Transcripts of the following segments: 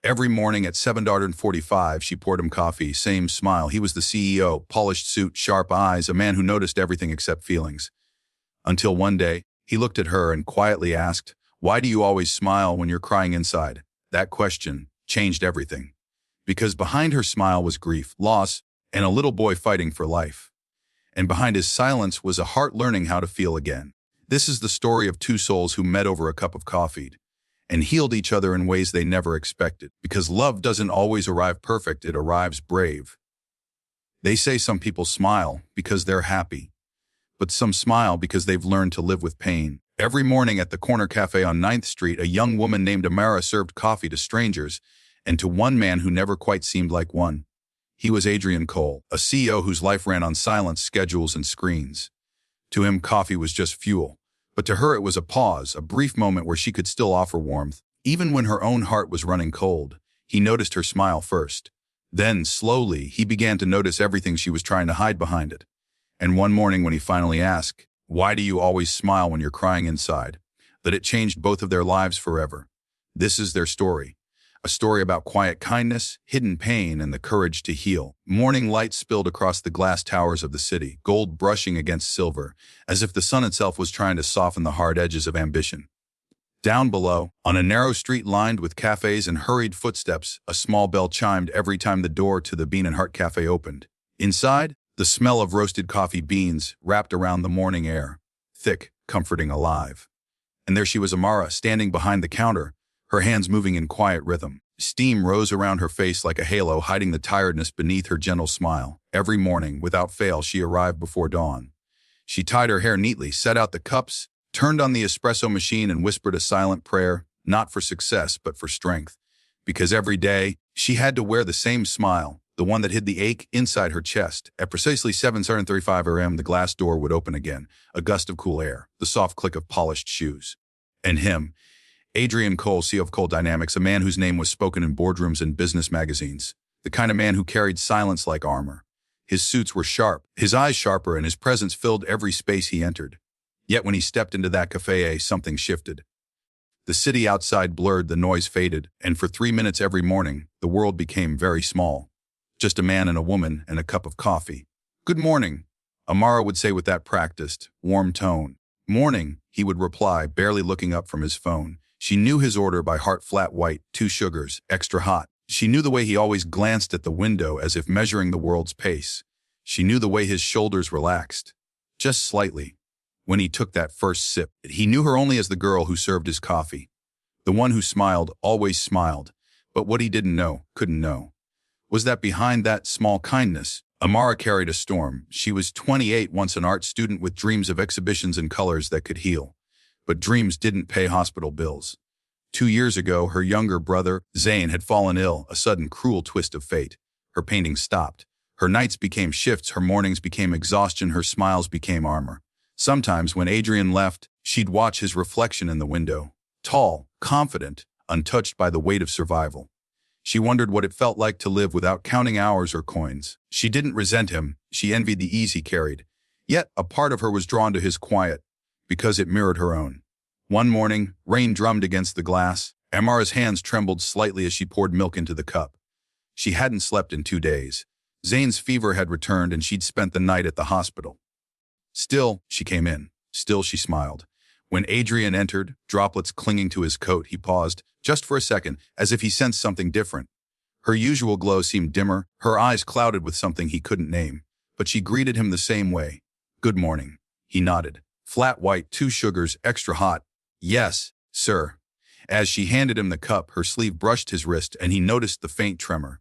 Every morning at 7:45, she poured him coffee, same smile. He was the CEO, polished suit, sharp eyes, a man who noticed everything except feelings. Until one day, he looked at her and quietly asked, "Why do you always smile when you're crying inside?" That question changed everything. Because behind her smile was grief, loss, and a little boy fighting for life. And behind his silence was a heart learning how to feel again. This is the story of two souls who met over a cup of coffee and healed each other in ways they never expected. Because love doesn't always arrive perfect, it arrives brave. They say some people smile because they're happy, but some smile because they've learned to live with pain. Every morning at the corner cafe on 9th Street, a young woman named Amara served coffee to strangers and to one man who never quite seemed like one. He was Adrian Cole, a CEO whose life ran on silence, schedules, and screens. To him, coffee was just fuel. But to her, it was a pause, a brief moment where she could still offer warmth. Even when her own heart was running cold, he noticed her smile first. Then, slowly, he began to notice everything she was trying to hide behind it. And one morning when he finally asked, "Why do you always smile when you're crying inside?" that it changed both of their lives forever. This is their story. A story about quiet kindness, hidden pain, and the courage to heal. Morning light spilled across the glass towers of the city, gold brushing against silver, as if the sun itself was trying to soften the hard edges of ambition. Down below, on a narrow street lined with cafes and hurried footsteps, a small bell chimed every time the door to the Bean and Heart Cafe opened. Inside, the smell of roasted coffee beans wrapped around the morning air, thick, comforting, alive. And there she was, Amara, standing behind the counter, her hands moving in quiet rhythm. Steam rose around her face like a halo, hiding the tiredness beneath her gentle smile. Every morning, without fail, she arrived before dawn. She tied her hair neatly, set out the cups, turned on the espresso machine, and whispered a silent prayer, not for success, but for strength. Because every day, she had to wear the same smile, the one that hid the ache inside her chest. At precisely 7:35 a.m., the glass door would open again, a gust of cool air, the soft click of polished shoes. And him, Adrian Cole, CEO of Cole Dynamics, a man whose name was spoken in boardrooms and business magazines, the kind of man who carried silence like armor. His suits were sharp, his eyes sharper, and his presence filled every space he entered. Yet when he stepped into that cafe, something shifted. The city outside blurred, the noise faded, and for 3 minutes every morning, the world became very small. Just a man and a woman and a cup of coffee. "Good morning," Amara would say with that practiced, warm tone. "Morning," he would reply, barely looking up from his phone. She knew his order by heart, flat white, 2 sugars, extra hot. She knew the way he always glanced at the window as if measuring the world's pace. She knew the way his shoulders relaxed, just slightly, when he took that first sip. He knew her only as the girl who served his coffee. The one who smiled, always smiled. But what he didn't know, couldn't know, was that behind that small kindness, Amara carried a storm. She was 28, once an art student with dreams of exhibitions and colors that could heal. But dreams didn't pay hospital bills. 2 years ago, her younger brother, Zane, had fallen ill, a sudden cruel twist of fate. Her painting stopped. Her nights became shifts, her mornings became exhaustion, her smiles became armor. Sometimes when Adrian left, she'd watch his reflection in the window. Tall, confident, untouched by the weight of survival. She wondered what it felt like to live without counting hours or coins. She didn't resent him, she envied the ease he carried. Yet a part of her was drawn to his quiet, because it mirrored her own. One morning, rain drummed against the glass. Amara's hands trembled slightly as she poured milk into the cup. She hadn't slept in 2 days. Zane's fever had returned and she'd spent the night at the hospital. Still, she came in. Still, she smiled. When Adrian entered, droplets clinging to his coat, he paused, just for a second, as if he sensed something different. Her usual glow seemed dimmer, her eyes clouded with something he couldn't name. But she greeted him the same way. "Good morning." He nodded. "Flat white, 2 sugars, extra hot." "Yes, sir." As she handed him the cup, her sleeve brushed his wrist and he noticed the faint tremor.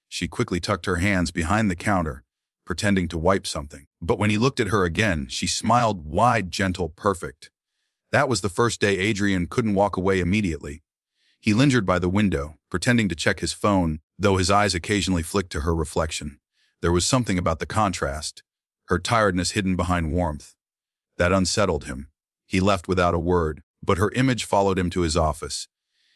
She quickly tucked her hands behind the counter, pretending to wipe something. But when he looked at her again, she smiled wide, gentle, perfect. That was the first day Adrian couldn't walk away immediately. He lingered by the window, pretending to check his phone, though his eyes occasionally flicked to her reflection. There was something about the contrast, her tiredness hidden behind warmth, that unsettled him. He left without a word, but her image followed him to his office.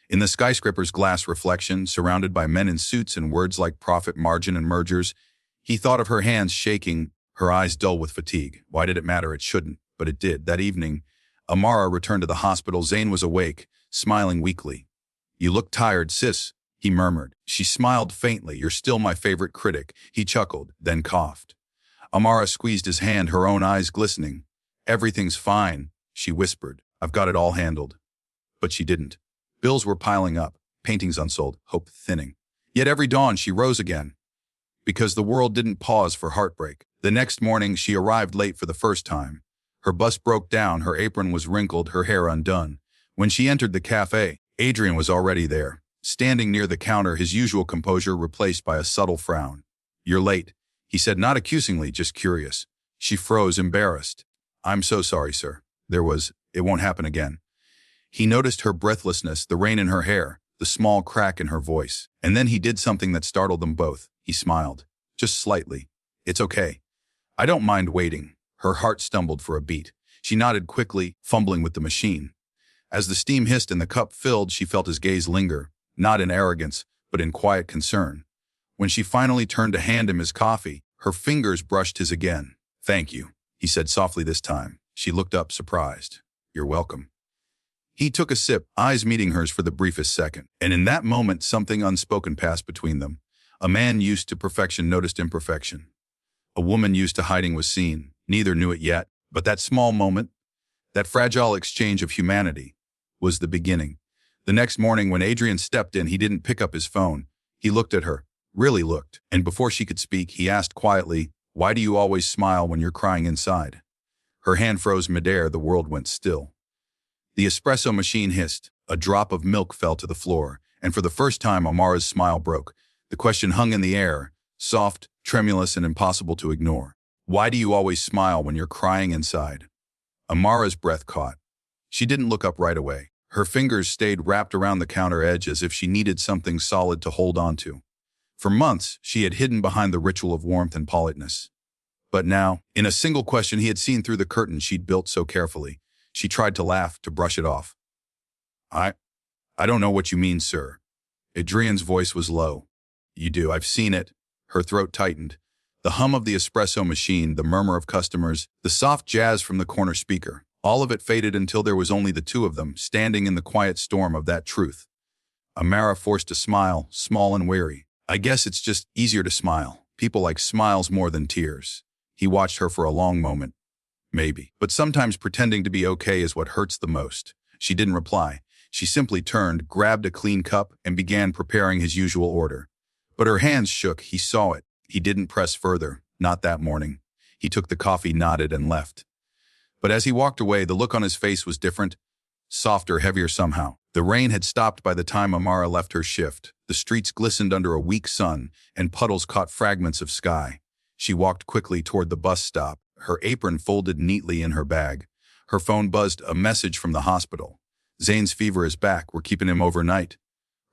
In the skyscraper's glass reflection, surrounded by men in suits and words like profit margin and mergers, he thought of her hands shaking, her eyes dull with fatigue. Why did it matter? It shouldn't, but it did. That evening, Amara returned to the hospital. Zane was awake, smiling weakly. "You look tired, sis," he murmured. She smiled faintly. You're still my favorite critic, he chuckled, then coughed. Amara squeezed his hand, her own eyes glistening. Everything's fine, she whispered. I've got it all handled. But she didn't. Bills were piling up, paintings unsold, hope thinning. Yet every dawn she rose again. Because the world didn't pause for heartbreak. The next morning she arrived late for the first time. Her bus broke down, her apron was wrinkled, her hair undone. When she entered the cafe, Adrian was already there, standing near the counter, his usual composure replaced by a subtle frown. You're late, he said, not accusingly, just curious. She froze, embarrassed. I'm so sorry, sir. It won't happen again. He noticed her breathlessness, the rain in her hair, the small crack in her voice. And then he did something that startled them both. He smiled. Just slightly. It's okay. I don't mind waiting. Her heart stumbled for a beat. She nodded quickly, fumbling with the machine. As the steam hissed and the cup filled, she felt his gaze linger, not in arrogance, but in quiet concern. When she finally turned to hand him his coffee, her fingers brushed his again. Thank you, he said softly this time. She looked up, surprised. You're welcome. He took a sip, eyes meeting hers for the briefest second. And in that moment, something unspoken passed between them. A man used to perfection noticed imperfection. A woman used to hiding was seen. Neither knew it yet, but that small moment, that fragile exchange of humanity, was the beginning. The next morning when Adrian stepped in, he didn't pick up his phone. He looked at her, really looked, and before she could speak, he asked quietly, why do you always smile when you're crying inside? Her hand froze midair, the world went still. The espresso machine hissed, a drop of milk fell to the floor, and for the first time Amara's smile broke. The question hung in the air, soft, tremulous, and impossible to ignore. Why do you always smile when you're crying inside? Amara's breath caught. She didn't look up right away. Her fingers stayed wrapped around the counter edge as if she needed something solid to hold on to. For months, she had hidden behind the ritual of warmth and politeness. But now, in a single question he had seen through the curtain she'd built so carefully, she tried to laugh, to brush it off. I don't know what you mean, sir. Adrian's voice was low. You do, I've seen it. Her throat tightened. The hum of the espresso machine, the murmur of customers, the soft jazz from the corner speaker. All of it faded until there was only the two of them, standing in the quiet storm of that truth. Amara forced a smile, small and weary. I guess it's just easier to smile. People like smiles more than tears. He watched her for a long moment. Maybe. But sometimes pretending to be okay is what hurts the most. She didn't reply. She simply turned, grabbed a clean cup, and began preparing his usual order. But her hands shook. He saw it. He didn't press further. Not that morning. He took the coffee, nodded, and left. But as he walked away, the look on his face was different, softer, heavier somehow. The rain had stopped by the time Amara left her shift. The streets glistened under a weak sun, and puddles caught fragments of sky. She walked quickly toward the bus stop, her apron folded neatly in her bag. Her phone buzzed, a message from the hospital. Zane's fever is back. We're keeping him overnight.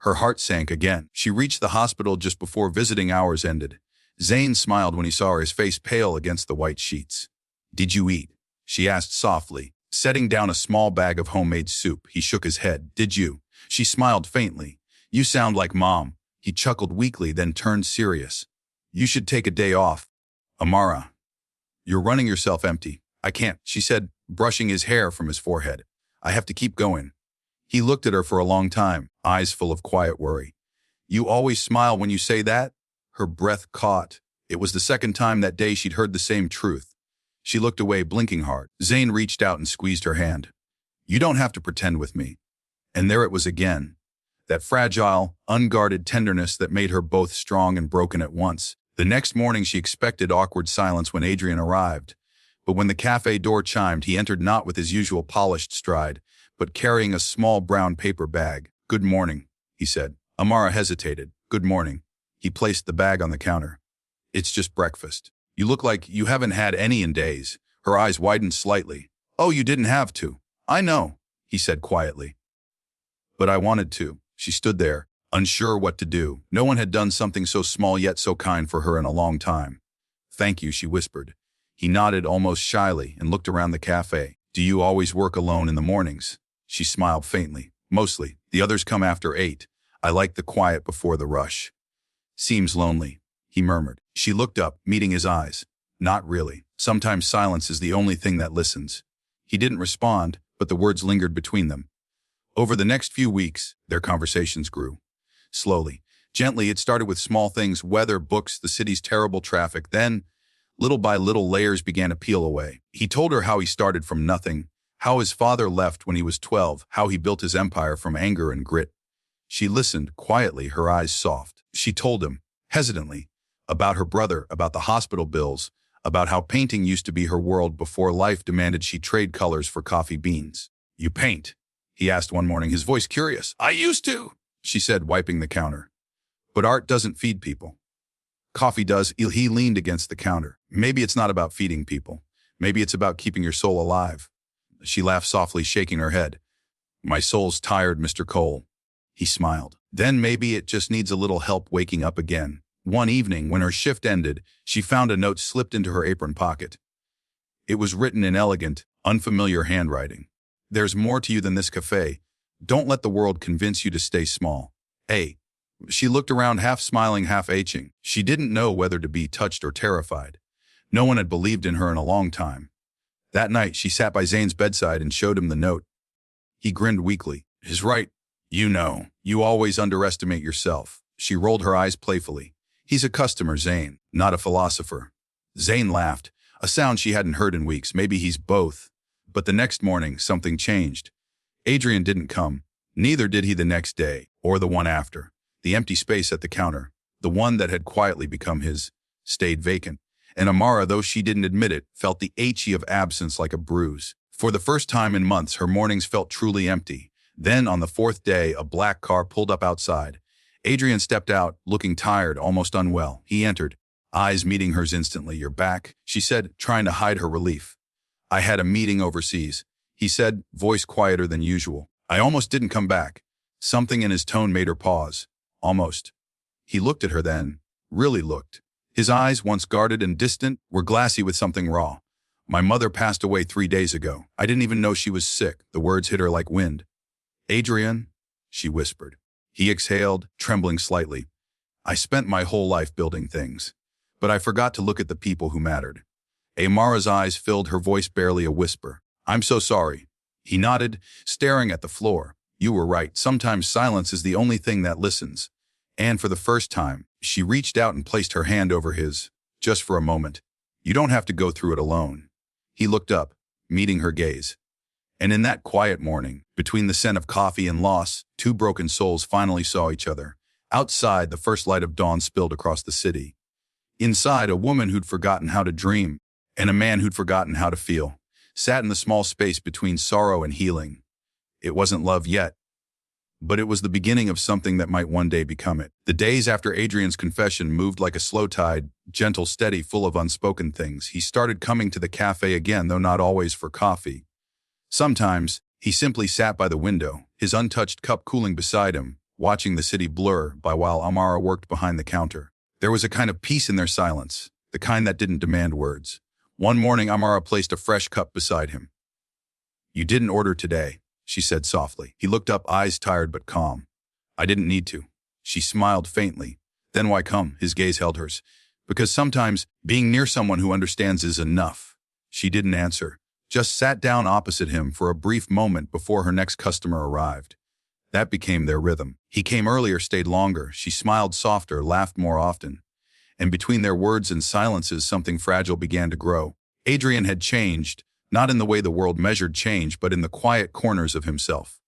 Her heart sank again. She reached the hospital just before visiting hours ended. Zane smiled when he saw her, his face pale against the white sheets. Did you eat? She asked softly, setting down a small bag of homemade soup. He shook his head. Did you? She smiled faintly. You sound like Mom. He chuckled weakly, then turned serious. You should take a day off. Amara, you're running yourself empty. I can't, she said, brushing his hair from his forehead. I have to keep going. He looked at her for a long time, eyes full of quiet worry. You always smile when you say that? Her breath caught. It was the second time that day she'd heard the same truth. She looked away, blinking hard. Zane reached out and squeezed her hand. You don't have to pretend with me. And there it was again. That fragile, unguarded tenderness that made her both strong and broken at once. The next morning she expected awkward silence when Adrian arrived. But when the cafe door chimed, he entered not with his usual polished stride, but carrying a small brown paper bag. Good morning, he said. Amara hesitated. Good morning. He placed the bag on the counter. It's just breakfast. You look like you haven't had any in days. Her eyes widened slightly. Oh, you didn't have to. I know, he said quietly. But I wanted to. She stood there, unsure what to do. No one had done something so small yet so kind for her in a long time. Thank you, she whispered. He nodded almost shyly and looked around the cafe. Do you always work alone in the mornings? She smiled faintly. Mostly. The others come after 8. I like the quiet before the rush. Seems lonely, he murmured. She looked up, meeting his eyes. Not really. Sometimes silence is the only thing that listens. He didn't respond, but the words lingered between them. Over the next few weeks, their conversations grew. slowly. Gently, it started with small things, weather, books, the city's terrible traffic. Then, little by little, layers began to peel away. He told her how he started from nothing, how his father left when he was 12, how he built his empire from anger and grit. She listened, quietly, her eyes soft. She told him, hesitantly, about her brother, about the hospital bills, about how painting used to be her world before life demanded she trade colors for coffee beans. "You paint?" he asked one morning, his voice curious. "I used to," she said, wiping the counter. "But art doesn't feed people. Coffee does." He leaned against the counter. "Maybe it's not about feeding people. Maybe it's about keeping your soul alive." She laughed softly, shaking her head. "My soul's tired, Mr. Cole." He smiled. "Then maybe it just needs a little help waking up again." One evening, when her shift ended, she found a note slipped into her apron pocket. It was written in elegant, unfamiliar handwriting. "There's more to you than this cafe. Don't let the world convince you to stay small. A." She looked around, half smiling, half aching. She didn't know whether to be touched or terrified. No one had believed in her in a long time. That night, she sat by Zane's bedside and showed him the note. He grinned weakly. "Is right. You always underestimate yourself." She rolled her eyes playfully. "He's a customer, Zane, not a philosopher." Zane laughed, a sound she hadn't heard in weeks. Maybe he's both. But the next morning, something changed. Adrian didn't come. Neither did he the next day, or the one after. The empty space at the counter, the one that had quietly become his, stayed vacant. And Amara, though she didn't admit it, felt the ache of absence like a bruise. For the first time in months, her mornings felt truly empty. Then, on the fourth day, a black car pulled up outside. Adrian stepped out, looking tired, almost unwell. He entered, eyes meeting hers instantly. "You're back," she said, trying to hide her relief. "I had a meeting overseas," he said, voice quieter than usual. "I almost didn't come back." Something in his tone made her pause. Almost. He looked at her then, really looked. His eyes, once guarded and distant, were glassy with something raw. "My mother passed away 3 days ago. I didn't even know she was sick." The words hit her like wind. "Adrian," she whispered. He exhaled, trembling slightly. "I spent my whole life building things, but I forgot to look at the people who mattered." Amara's eyes filled, her voice barely a whisper. "I'm so sorry." He nodded, staring at the floor. "You were right. Sometimes silence is the only thing that listens." And for the first time, she reached out and placed her hand over his, just for a moment. "You don't have to go through it alone." He looked up, meeting her gaze. And in that quiet morning, between the scent of coffee and loss, two broken souls finally saw each other. Outside, the first light of dawn spilled across the city. Inside, a woman who'd forgotten how to dream, and a man who'd forgotten how to feel, sat in the small space between sorrow and healing. It wasn't love yet, but it was the beginning of something that might one day become it. The days after Adrian's confession moved like a slow tide, gentle, steady, full of unspoken things. He started coming to the cafe again, though not always for coffee. Sometimes, he simply sat by the window, his untouched cup cooling beside him, watching the city blur by while Amara worked behind the counter. There was a kind of peace in their silence, the kind that didn't demand words. One morning, Amara placed a fresh cup beside him. "You didn't order today," she said softly. He looked up, eyes tired but calm. "I didn't need to." She smiled faintly. "Then why come?" His gaze held hers. "Because sometimes being near someone who understands is enough." She didn't answer, just sat down opposite him for a brief moment before her next customer arrived. That became their rhythm. He came earlier, stayed longer. She smiled softer, laughed more often. And between their words and silences, something fragile began to grow. Adrian had changed, not in the way the world measured change, but in the quiet corners of himself.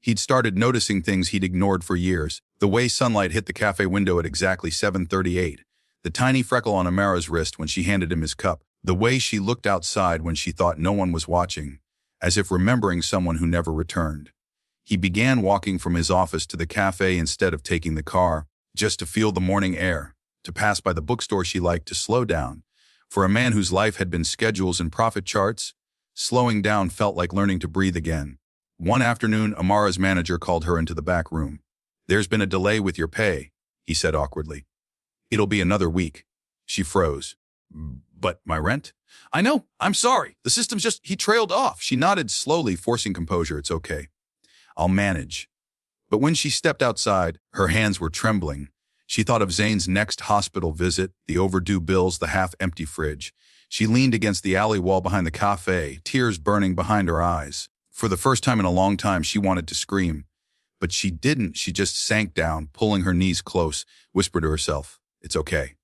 He'd started noticing things he'd ignored for years. The way sunlight hit the cafe window at exactly 7:38. The tiny freckle on Amara's wrist when she handed him his cup. The way she looked outside when she thought no one was watching, as if remembering someone who never returned. He began walking from his office to the cafe instead of taking the car, just to feel the morning air, to pass by the bookstore she liked, to slow down. For a man whose life had been schedules and profit charts, slowing down felt like learning to breathe again. One afternoon, Amara's manager called her into the back room. "There's been a delay with your pay," he said awkwardly. "It'll be another week." She froze. "But my rent?" "I know. I'm sorry. The system's just..." He trailed off. She nodded slowly, forcing composure. "It's okay. I'll manage." But when she stepped outside, her hands were trembling. She thought of Zane's next hospital visit, the overdue bills, the half-empty fridge. She leaned against the alley wall behind the cafe, tears burning behind her eyes. For the first time in a long time, she wanted to scream. But she didn't. She just sank down, pulling her knees close, whispered to herself, "It's okay.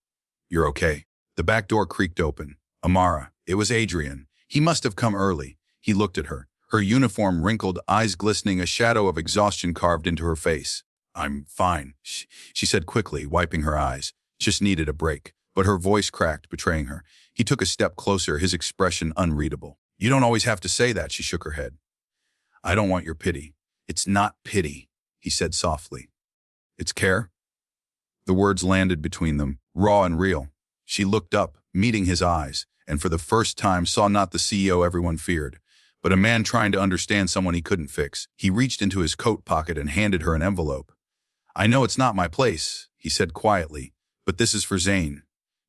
You're okay." The back door creaked open. Amara. It was Adrian. He must have come early. He looked at her. Her uniform wrinkled, eyes glistening, a shadow of exhaustion carved into her face. "I'm fine," she said quickly, wiping her eyes. Just needed a break. But her voice cracked, betraying her. He took a step closer, his expression unreadable. "You don't always have to say that," she shook her head. "I don't want your pity." "It's not pity," he said softly. "It's care?" The words landed between them, raw and real. She looked up, meeting his eyes, and for the first time saw not the CEO everyone feared, but a man trying to understand someone he couldn't fix. He reached into his coat pocket and handed her an envelope. "I know it's not my place," he said quietly, "but this is for Zane.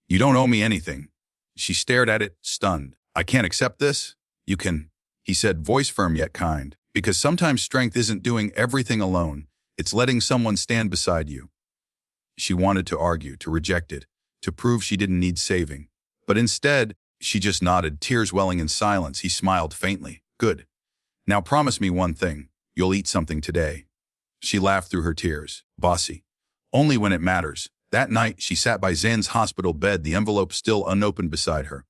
You don't owe me anything." She stared at it, stunned. "I can't accept this?" "You can," he said, voice firm yet kind, "because sometimes strength isn't doing everything alone. It's letting someone stand beside you." She wanted to argue, to reject it, to prove she didn't need saving. But instead, she just nodded, tears welling in silence. He smiled faintly. "Good. Now promise me one thing. You'll eat something today." She laughed through her tears. "Bossy. Only when it matters." That night, she sat by Zane's hospital bed, the envelope still unopened beside her.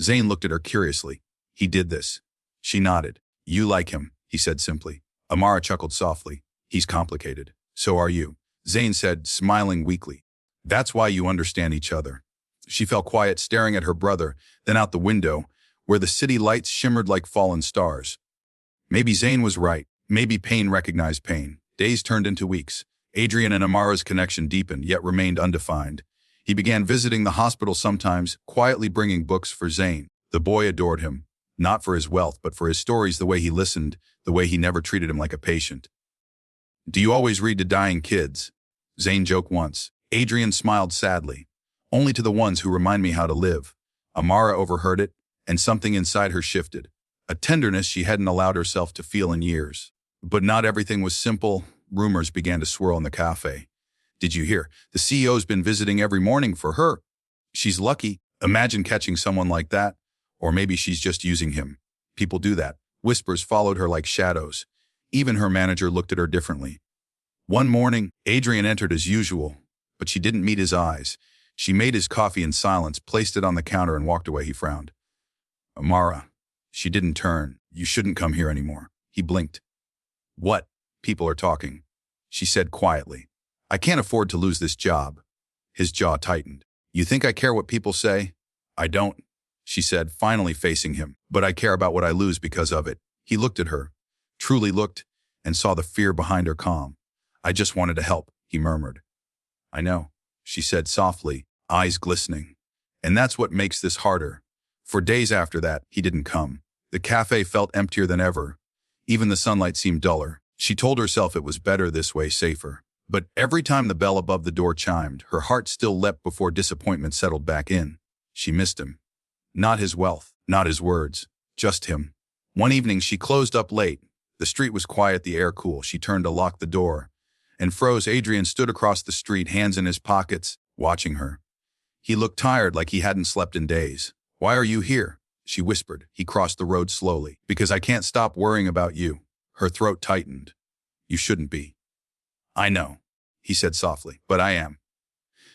Zane looked at her curiously. "He did this." She nodded. "You like him," he said simply. Amara chuckled softly. "He's complicated. So are you," Zane said, smiling weakly. "That's why you understand each other." She fell quiet, staring at her brother, then out the window, where the city lights shimmered like fallen stars. Maybe Zane was right. Maybe pain recognized pain. Days turned into weeks. Adrian and Amara's connection deepened, yet remained undefined. He began visiting the hospital sometimes, quietly bringing books for Zane. The boy adored him, not for his wealth, but for his stories, the way he listened, the way he never treated him like a patient. "Do you always read to dying kids?" Zane joked once. Adrian smiled sadly. "Only to the ones who remind me how to live." Amara overheard it, and something inside her shifted. A tenderness she hadn't allowed herself to feel in years. But not everything was simple. Rumors began to swirl in the cafe. "Did you hear? The CEO's been visiting every morning for her." "She's lucky. Imagine catching someone like that. Or maybe she's just using him." "People do that." Whispers followed her like shadows. Even her manager looked at her differently. One morning, Adrian entered as usual, but she didn't meet his eyes. She made his coffee in silence, placed it on the counter, and walked away. He frowned. "Amara." She didn't turn. "You shouldn't come here anymore." He blinked. "What?" "People are talking," she said quietly. "I can't afford to lose this job." His jaw tightened. "You think I care what people say?" "I don't," she said, finally facing him. "But I care about what I lose because of it." He looked at her, truly looked, and saw the fear behind her calm. "I just wanted to help," he murmured. "I know," she said softly, eyes glistening. "And that's what makes this harder." For days after that, he didn't come. The cafe felt emptier than ever. Even the sunlight seemed duller. She told herself it was better this way, safer. But every time the bell above the door chimed, her heart still leapt before disappointment settled back in. She missed him. Not his wealth, not his words, just him. One evening she closed up late. The street was quiet, the air cool. She turned to lock the door and froze. Adrian stood across the street, hands in his pockets, watching her. He looked tired, like he hadn't slept in days. "Why are you here?" she whispered. He crossed the road slowly. "Because I can't stop worrying about you." Her throat tightened. "You shouldn't be." "I know," he said softly, "but I am."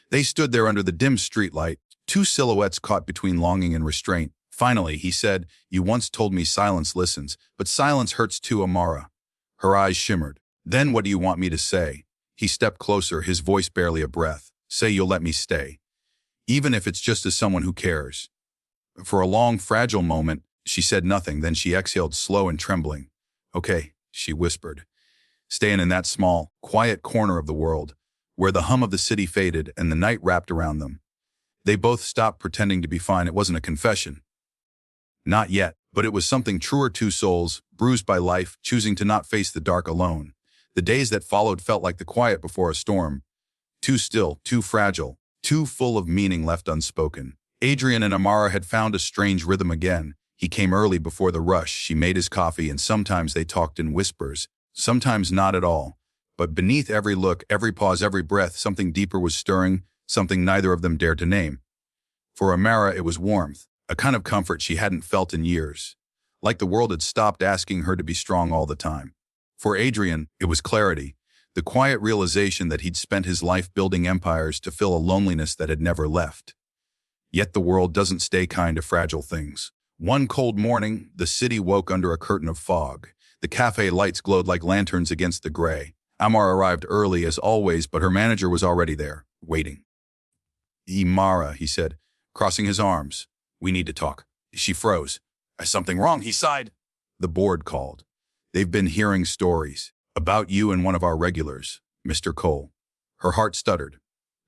They stood there under the dim streetlight, two silhouettes caught between longing and restraint. Finally, he said, "You once told me silence listens, but silence hurts too, Amara." Her eyes shimmered. "Then what do you want me to say?" He stepped closer, his voice barely a breath. "Say you'll let me stay. Even if it's just as someone who cares." For a long, fragile moment, she said nothing, then she exhaled, slow and trembling. "Okay," she whispered, staying in that small, quiet corner of the world, where the hum of the city faded and the night wrapped around them. They both stopped pretending to be fine. It wasn't a confession. Not yet, but it was something truer. Two souls, bruised by life, choosing to not face the dark alone. The days that followed felt like the quiet before a storm. Too still, too fragile, too full of meaning left unspoken. Adrian and Amara had found a strange rhythm again. He came early before the rush. She made his coffee, and sometimes they talked in whispers, sometimes not at all. But beneath every look, every pause, every breath, something deeper was stirring, something neither of them dared to name. For Amara, it was warmth, a kind of comfort she hadn't felt in years. Like the world had stopped asking her to be strong all the time. For Adrian, it was clarity, the quiet realization that he'd spent his life building empires to fill a loneliness that had never left. Yet the world doesn't stay kind to fragile things. One cold morning, the city woke under a curtain of fog. The cafe lights glowed like lanterns against the gray. Amara arrived early as always, but her manager was already there, waiting. "Imara," he said, crossing his arms. "We need to talk." She froze. "Is something wrong?" he sighed. The board called. "They've been hearing stories about you and one of our regulars, Mr. Cole." Her heart stuttered.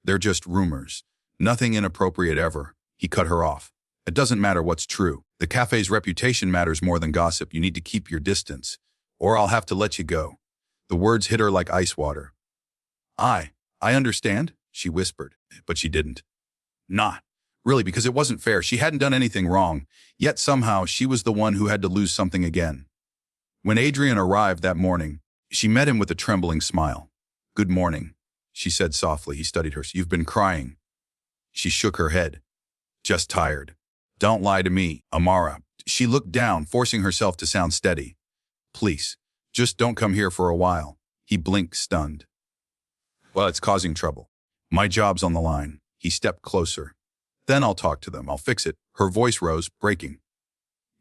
"They're just rumors. Nothing inappropriate ever." He cut her off. "It doesn't matter what's true. The cafe's reputation matters more than gossip. You need to keep your distance, or I'll have to let you go." The words hit her like ice water. I understand," she whispered, but she didn't. Not really, because it wasn't fair. She hadn't done anything wrong, yet somehow she was the one who had to lose something again. When Adrian arrived that morning, she met him with a trembling smile. "Good morning," she said softly. He studied her. "You've been crying." She shook her head. "Just tired." "Don't lie to me, Amara." She looked down, forcing herself to sound steady. "Please, just don't come here for a while." He blinked, stunned. "Well, it's causing trouble. My job's on the line." He stepped closer. "Then I'll talk to them. I'll fix it." Her voice rose, breaking.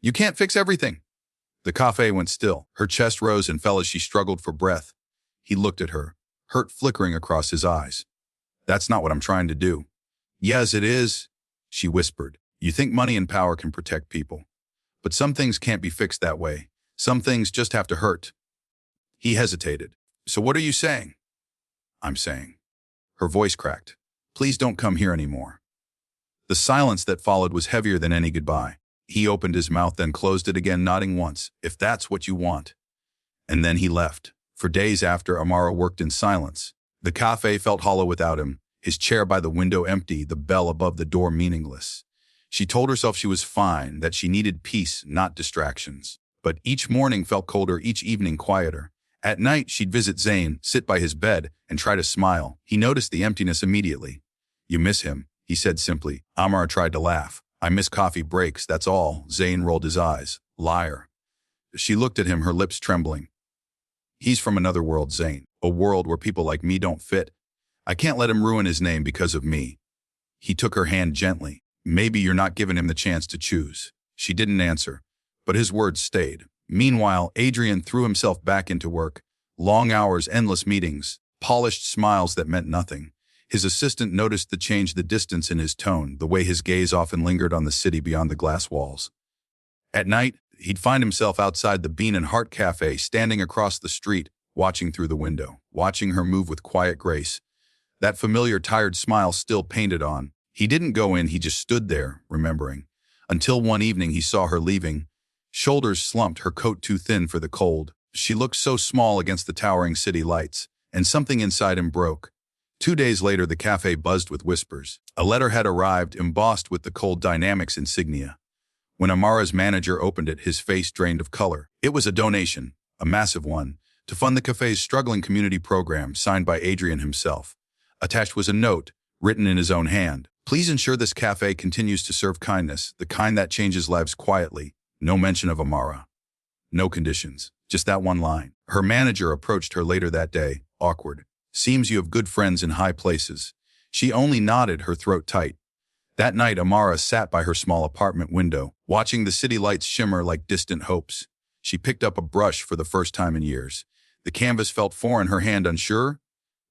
"You can't fix everything." The cafe went still. Her chest rose and fell as she struggled for breath. He looked at her, hurt flickering across his eyes. "That's not what I'm trying to do." "Yes, it is," she whispered. "You think money and power can protect people. But some things can't be fixed that way. Some things just have to hurt." He hesitated. "So what are you saying?" "I'm saying." Her voice cracked. "Please don't come here anymore." The silence that followed was heavier than any goodbye. He opened his mouth, then closed it again, nodding once. "If that's what you want." And then he left. For days after, Amara worked in silence. The cafe felt hollow without him, his chair by the window empty, the bell above the door meaningless. She told herself she was fine, that she needed peace, not distractions. But each morning felt colder, each evening quieter. At night, she'd visit Zane, sit by his bed, and try to smile. He noticed the emptiness immediately. "You miss him," he said simply. Amara tried to laugh. "I miss coffee breaks, that's all." Zane rolled his eyes. "Liar." She looked at him, her lips trembling. "He's from another world, Zane. A world where people like me don't fit. I can't let him ruin his name because of me." He took her hand gently. "Maybe you're not giving him the chance to choose." She didn't answer, but his words stayed. Meanwhile, Adrian threw himself back into work. Long hours, endless meetings, polished smiles that meant nothing. His assistant noticed the change, the distance in his tone, the way his gaze often lingered on the city beyond the glass walls. At night, he'd find himself outside the Bean and Heart Cafe, standing across the street, watching through the window, watching her move with quiet grace. That familiar tired smile still painted on. He didn't go in, he just stood there, remembering. Until one evening he saw her leaving. Shoulders slumped, her coat too thin for the cold. She looked so small against the towering city lights, and something inside him broke. 2 days later, the cafe buzzed with whispers. A letter had arrived, embossed with the Cold Dynamics insignia. When Amara's manager opened it, his face drained of color. It was a donation, a massive one, to fund the cafe's struggling community program, signed by Adrian himself. Attached was a note, written in his own hand. "Please ensure this cafe continues to serve kindness, the kind that changes lives quietly." No mention of Amara. No conditions. Just that one line. Her manager approached her later that day, awkward. "Seems you have good friends in high places." She only nodded, her throat tight. That night, Amara sat by her small apartment window, watching the city lights shimmer like distant hopes. She picked up a brush for the first time in years. The canvas felt foreign, her hand unsure,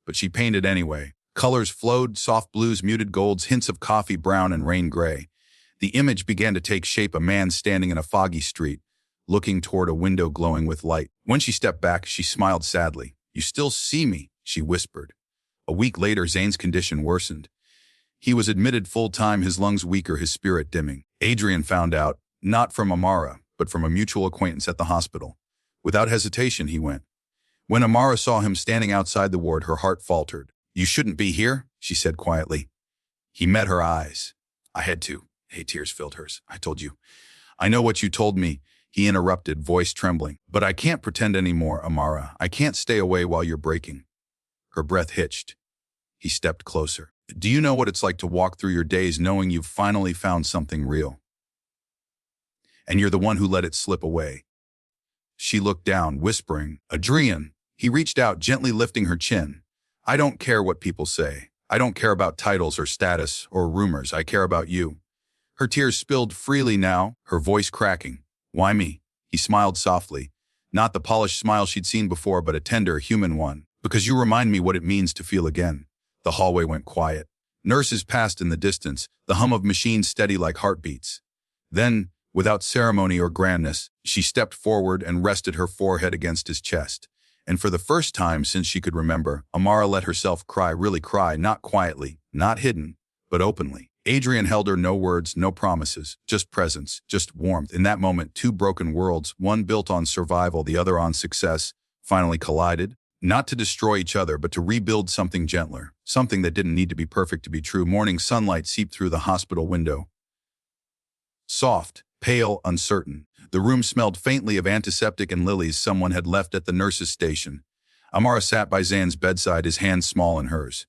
but she painted anyway. Colors flowed, soft blues, muted golds, hints of coffee brown and rain gray. The image began to take shape, a man standing in a foggy street, looking toward a window glowing with light. When she stepped back, she smiled sadly. "You still see me," she whispered. A week later, Zane's condition worsened. He was admitted full-time, his lungs weaker, his spirit dimming. Adrian found out, not from Amara, but from a mutual acquaintance at the hospital. Without hesitation, he went. When Amara saw him standing outside the ward, her heart faltered. "You shouldn't be here," she said quietly. He met her eyes. "I had to." Tears filled hers. "I told you." "I know what you told me," he interrupted, voice trembling. "But I can't pretend anymore, Amara. I can't stay away while you're breaking." Her breath hitched. He stepped closer. "Do you know what it's like to walk through your days knowing you've finally found something real? And you're the one who let it slip away?" She looked down, whispering, "Adrian." He reached out, gently lifting her chin. "I don't care what people say. I don't care about titles or status or rumors. I care about you." Her tears spilled freely now, her voice cracking. "Why me?" He smiled softly. Not the polished smile she'd seen before, but a tender, human one. "Because you remind me what it means to feel again." The hallway went quiet. Nurses passed in the distance, the hum of machines steady like heartbeats. Then, without ceremony or grandness, she stepped forward and rested her forehead against his chest. And for the first time since she could remember, Amara let herself cry, really cry, not quietly, not hidden, but openly. Adrian held her, no words, no promises, just presence, just warmth. In that moment, two broken worlds, one built on survival, the other on success, finally collided. Not to destroy each other, but to rebuild something gentler, something that didn't need to be perfect to be true. Morning sunlight seeped through the hospital window. Soft, pale, uncertain. The room smelled faintly of antiseptic and lilies someone had left at the nurse's station. Amara sat by Zane's bedside, his hand small in hers.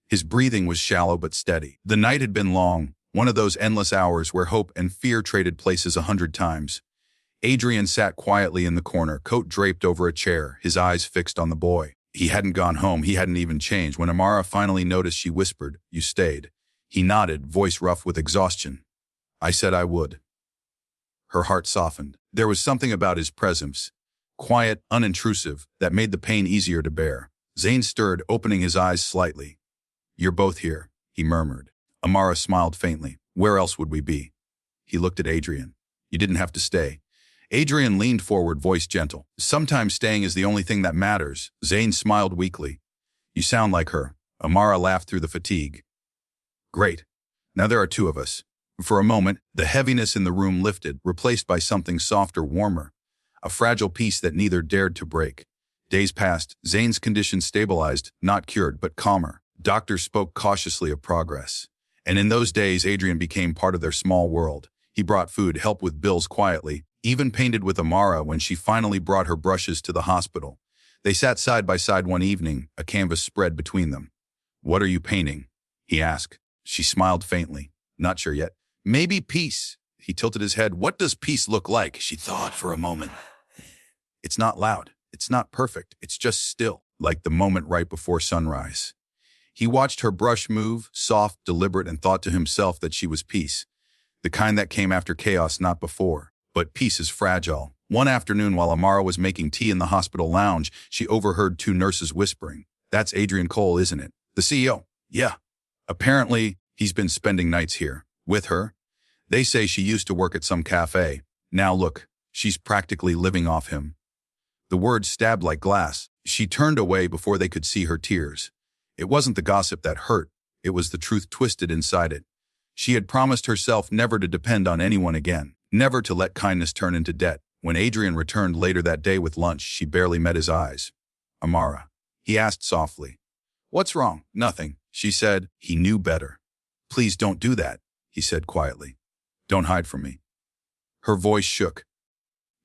His breathing was shallow but steady. The night had been long, one of those endless hours where hope and fear traded places 100 times. Adrian sat quietly in the corner, coat draped over a chair, his eyes fixed on the boy. He hadn't gone home, he hadn't even changed. When Amara finally noticed, she whispered, "You stayed." He nodded, voice rough with exhaustion. "I said I would." Her heart softened. There was something about his presence, quiet, unintrusive, that made the pain easier to bear. Zane stirred, opening his eyes slightly. "You're both here," he murmured. Amara smiled faintly. "Where else would we be?" He looked at Adrian. "You didn't have to stay." Adrian leaned forward, voice gentle. "Sometimes staying is the only thing that matters." Zane smiled weakly. "You sound like her." Amara laughed through the fatigue. "Great. Now there are two of us." For a moment, the heaviness in the room lifted, replaced by something softer, warmer. A fragile peace that neither dared to break. Days passed. Zane's condition stabilized, not cured, but calmer. Doctors spoke cautiously of progress. And in those days, Adrian became part of their small world. He brought food, helped with bills quietly, even painted with Amara when she finally brought her brushes to the hospital. They sat side by side one evening, a canvas spread between them. "What are you painting?" he asked. She smiled faintly. "Not sure yet." "Maybe peace." He tilted his head. "What does peace look like?" She thought for a moment. "It's not loud. It's not perfect. It's just still, like the moment right before sunrise." He watched her brush move, soft, deliberate, and thought to himself that she was peace. The kind that came after chaos, not before. But peace is fragile. One afternoon, while Amara was making tea in the hospital lounge, she overheard two nurses whispering. "That's Adrian Cole, isn't it?" "The CEO." "Yeah. Apparently, he's been spending nights here." "With her?" "They say she used to work at some cafe. Now look, she's practically living off him." The words stabbed like glass. She turned away before they could see her tears. It wasn't the gossip that hurt. It was the truth twisted inside it. She had promised herself never to depend on anyone again, never to let kindness turn into debt. When Adrian returned later that day with lunch, she barely met his eyes. "Amara," he asked softly. "What's wrong?" "Nothing," she said. He knew better. "Please don't do that," he said quietly. "Don't hide from me." Her voice shook.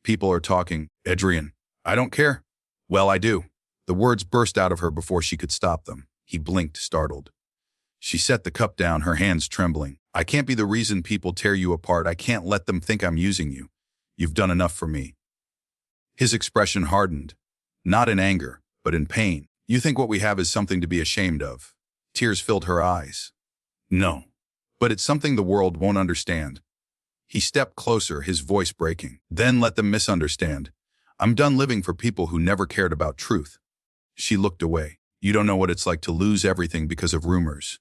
"People are talking." "Adrian." "I don't care." "Well, I do." The words burst out of her before she could stop them. He blinked, startled. She set the cup down, her hands trembling. "I can't be the reason people tear you apart. I can't let them think I'm using you. You've done enough for me." His expression hardened. Not in anger, but in pain. "You think what we have is something to be ashamed of." Tears filled her eyes. "No. But it's something the world won't understand." He stepped closer, his voice breaking. "Then let them misunderstand. I'm done living for people who never cared about truth." She looked away. "You don't know what it's like to lose everything because of rumors."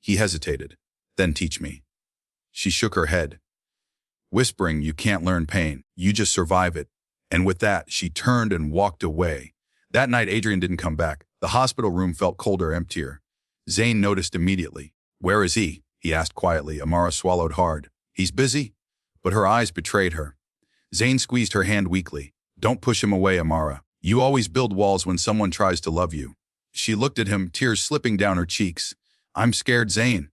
He hesitated. "Then teach me." She shook her head, whispering, "You can't learn pain. You just survive it." And with that, she turned and walked away. That night, Adrian didn't come back. The hospital room felt colder, emptier. Zane noticed immediately. "Where is he?" he asked quietly. Amara swallowed hard. "He's busy?" But her eyes betrayed her. Zane squeezed her hand weakly. "Don't push him away, Amara. You always build walls when someone tries to love you." She looked at him, tears slipping down her cheeks. "I'm scared, Zane."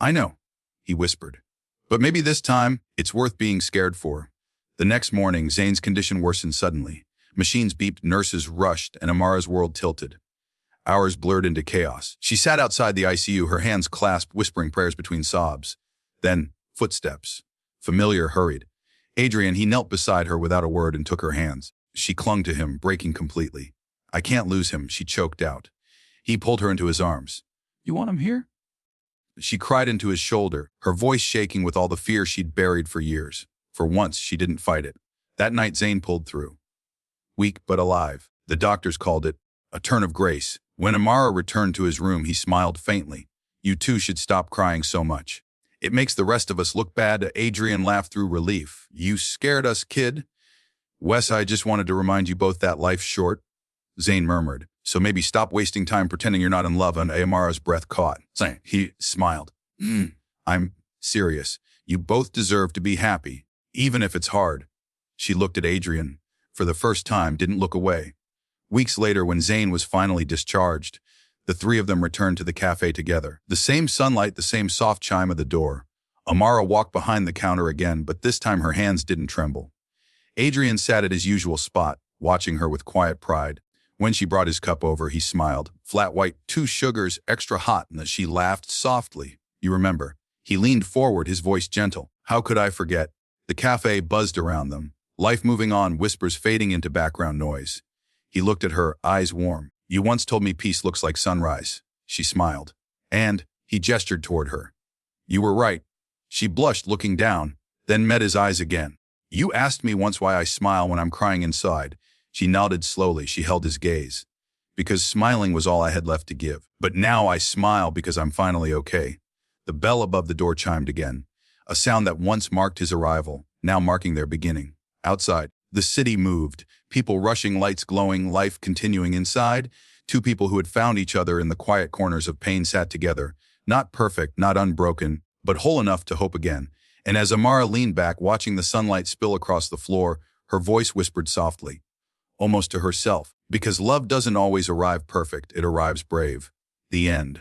"I know," he whispered. "But maybe this time, it's worth being scared for." The next morning, Zane's condition worsened suddenly. Machines beeped, nurses rushed, and Amara's world tilted. Hours blurred into chaos. She sat outside the ICU, her hands clasped, whispering prayers between sobs. Then, footsteps. Familiar, hurried. Adrian, he knelt beside her without a word and took her hands. She clung to him, breaking completely. I can't lose him, she choked out. He pulled her into his arms. You want him here? She cried into his shoulder, her voice shaking with all the fear she'd buried for years. For once, she didn't fight it. That night, Zane pulled through. Weak but alive. The doctors called it a turn of grace. When Amara returned to his room, he smiled faintly. You two should stop crying so much. It makes the rest of us look bad. Adrian laughed through relief. You scared us, kid. Wes, I just wanted to remind you both that life's short. Zane murmured. So maybe stop wasting time pretending you're not in love. And Amara's breath caught. Zane, he smiled. I'm serious. You both deserve to be happy, even if it's hard. She looked at Adrian. For the first time, didn't look away. Weeks later, when Zane was finally discharged, the three of them returned to the cafe together. The same sunlight, the same soft chime of the door. Amara walked behind the counter again, but this time her hands didn't tremble. Adrian sat at his usual spot, watching her with quiet pride. When she brought his cup over, he smiled. Flat white, 2 sugars, extra hot, and she laughed softly. You remember. He leaned forward, his voice gentle. How could I forget? The cafe buzzed around them. Life moving on, whispers fading into background noise. He looked at her, eyes warm. You once told me peace looks like sunrise. She smiled. And he gestured toward her. You were right. She blushed, looking down, then met his eyes again. You asked me once why I smile when I'm crying inside. She nodded slowly. She held his gaze. Because smiling was all I had left to give. But now I smile because I'm finally okay. The bell above the door chimed again. A sound that once marked his arrival, now marking their beginning. Outside, the city moved. People rushing, lights glowing, life continuing inside. 2 people who had found each other in the quiet corners of pain sat together. Not perfect, not unbroken, but whole enough to hope again. And as Amara leaned back, watching the sunlight spill across the floor, her voice whispered softly, almost to herself, because love doesn't always arrive perfect, it arrives brave. The end.